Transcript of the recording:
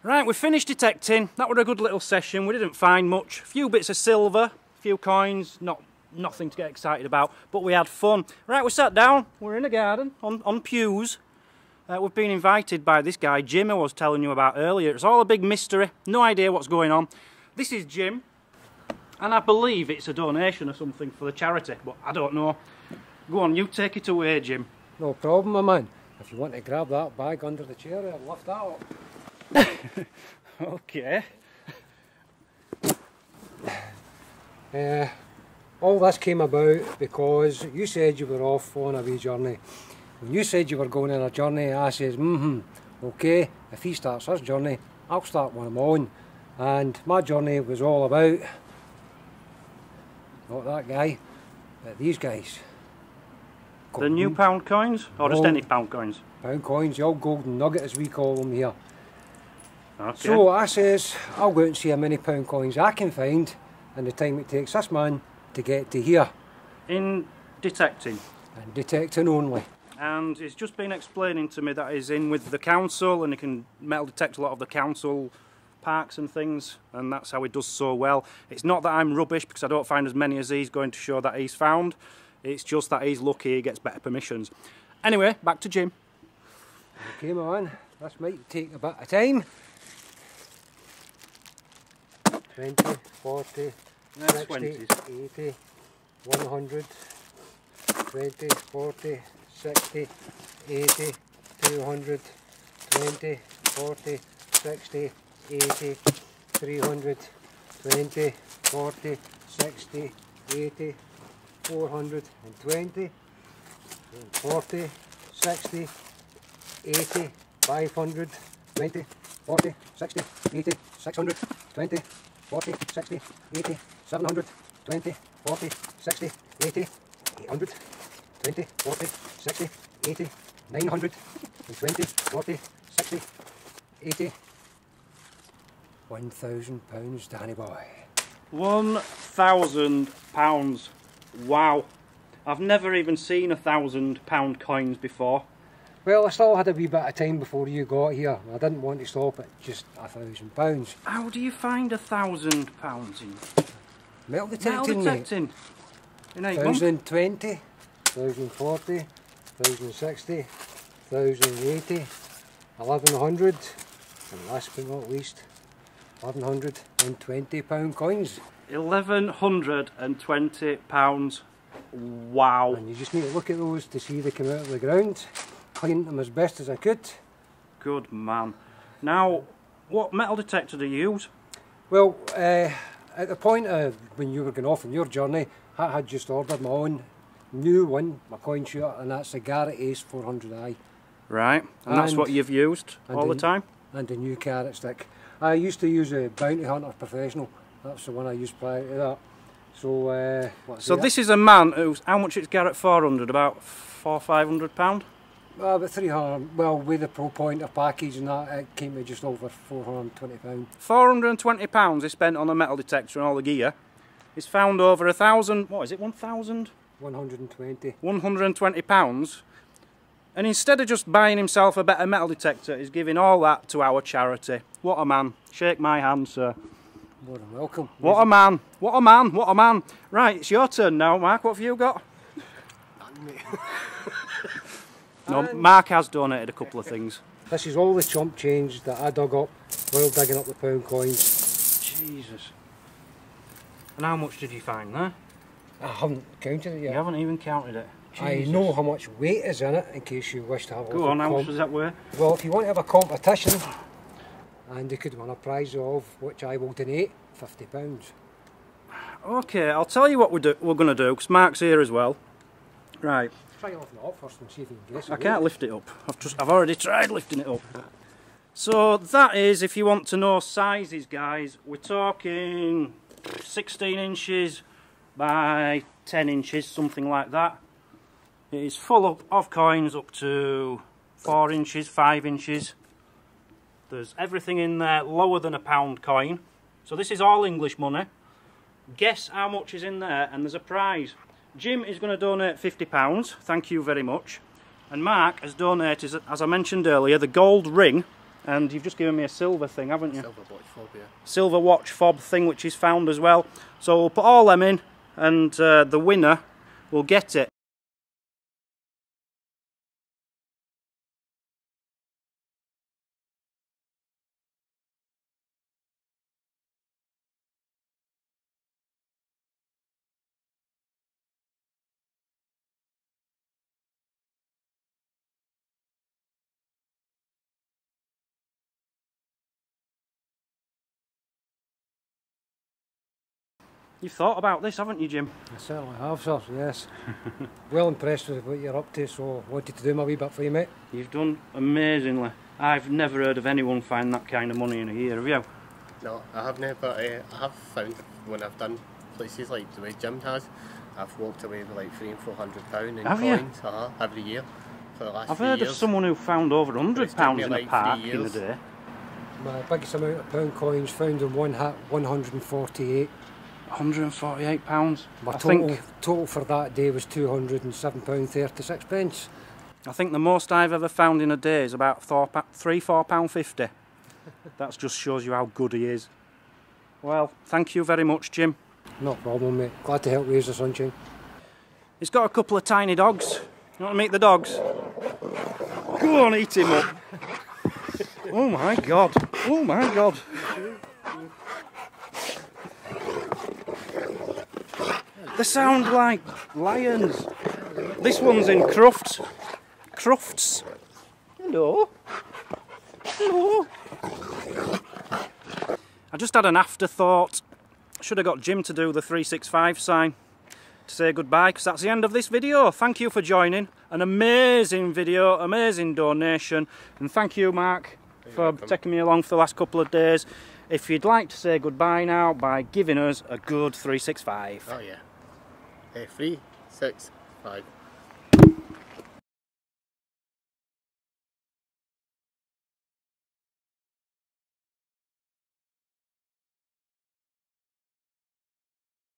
Right, we finished detecting. That was a good little session. We didn't find much. A few bits of silver, a few coins, nothing to get excited about, but we had fun. Right, we sat down. We're in a garden on pews. We've been invited by this guy, Jim, I was telling you about earlier. It's all a big mystery. No idea what's going on. This is Jim, and I believe it's a donation or something for the charity, but I don't know. Go on, you take it away, Jim. No problem, my man. If you want to grab that bag under the chair, I'll lift that up. Okay. All this came about because you said you were off on a wee journey. When you said you were going on a journey, I says, okay, if he starts his journey, I'll start one of my own. And my journey was all about, not that guy, but these guys. The new pound coins? Or just any pound coins? Pound coins, the old golden nugget as we call them here. Okay. So I says, I'll go out and see how many pound coins I can find in the time it takes this man to get to here. In detecting? And detecting only. And he's just been explaining to me that he's in with the council and he can metal detect a lot of the council parks and things, and that's how he does so well. It's not that I'm rubbish because I don't find as many as he's going to show that he's found. It's just that he's lucky he gets better permissions. Anyway, back to Jim. Okay, man, this might take a bit of time. 20, 40, 60, 80, 100, 20, 40, 60, 80, 200, 20, 40, 60, 80, 300, 20, 40, 60, 80, 420, 40, 60, 80, 500, 20, 40, 60, 80, 600, 20, 40, 60, 80, 700, 20, 40, 60, 80, 800, 20, 40, 60, 80, 900, 20, 40, 60, 80. £1,000, Danny boy. £1,000. Wow. I've never even seen £1,000 coins before. Well, I still had a wee bit of time before you got here. I didn't want to stop at just £1,000. How do you find £1,000 in Metal detecting, metal detecting? In 8 months? 1,020, 1,040, 1,060, 1,080, 1,100, and last but not least, £1,120 coins. £1,120. Wow. And you just need to look at those to see they come out of the ground. Cleaned them as best as I could. Good man. Now, what metal detector do you use? Well, at the point of when you were going off on your journey, I had just ordered my own new one, my coin shooter, and that's the Garrett Ace 400i. Right, and that's what you've used all the time? And a new carrot stick. I used to use a Bounty Hunter Professional. That's the one I used prior to that. So, so this is a man who's, how much is Garrett 400? About £400–500? Well, about 300. Well, with the Pro Pointer package and that, it came to just over £420. £420 is spent on a metal detector and all the gear. He's found over 1,000. What is it? 1,000? 120. £120. And instead of just buying himself a better metal detector, he's giving all that to our charity. What a man. Shake my hand, sir. More than welcome. What a man. What a man. What a man. Right, it's your turn now, Mark. What have you got? No, Mark has donated a couple of things. This is all the chump change that I dug up while digging up the pound coins. Jesus. And how much did you find there? I haven't counted it yet. You haven't even counted it. I know how much weight is in it, in case you wish to have a Go on, how much does that weigh? Well, if you want to have a competition, and you could win a prize of, which I will donate, £50. Okay, I'll tell you what we're going to do, because Mark's here as well. Right. Try lifting it up first and see if you can guess it. I can't lift it up. I've already tried lifting it up. So that is, if you want to know sizes, guys, we're talking 16 inches by 10 inches, something like that. It is full of coins up to 4 inches, 5 inches. There's everything in there lower than a pound coin. So this is all English money. Guess how much is in there, and there's a prize. Jim is going to donate £50, thank you very much. And Mark has donated, as I mentioned earlier, the gold ring And you've just given me a silver thing, haven't you? Silver watch fob, yeah. Silver watch fob thing, which is found as well. So we'll put all them in, and the winner will get it. You've thought about this, haven't you, Jim? I certainly have, sir, yes. Well impressed with what you're up to, so wanted to do my wee bit for you, mate. You've done amazingly. I've never heard of anyone find that kind of money in a year, have you? No, I haven't, but I have found when I've done places like the way Jim has, I've walked away with like £300 and £400 in Have you? coins every year for the last I've 3 heard years. of someone who found over £100 in like a park 3 in a years. day. My biggest amount of pound coins found in one hat, 148. £148. My I think total for that day was £207.36. I think the most I've ever found in a day is about £4.50. That just shows you how good he is. Well, thank you very much, Jim. No problem, mate. Glad to help raise the sunshine. He's got a couple of tiny dogs. You want to meet the dogs? Go on, eat him up. Oh my God. Oh my God. They sound like lions. This one's in Crufts. Crufts. Hello. Hello. I just had an afterthought. Should have got Jim to do the 365 sign to say goodbye, because that's the end of this video. Thank you for joining. An amazing video, amazing donation, and thank you, Mark, for taking me along for the last couple of days. If you'd like to say goodbye now by giving us a good 365. Oh yeah. 3, 6, 5.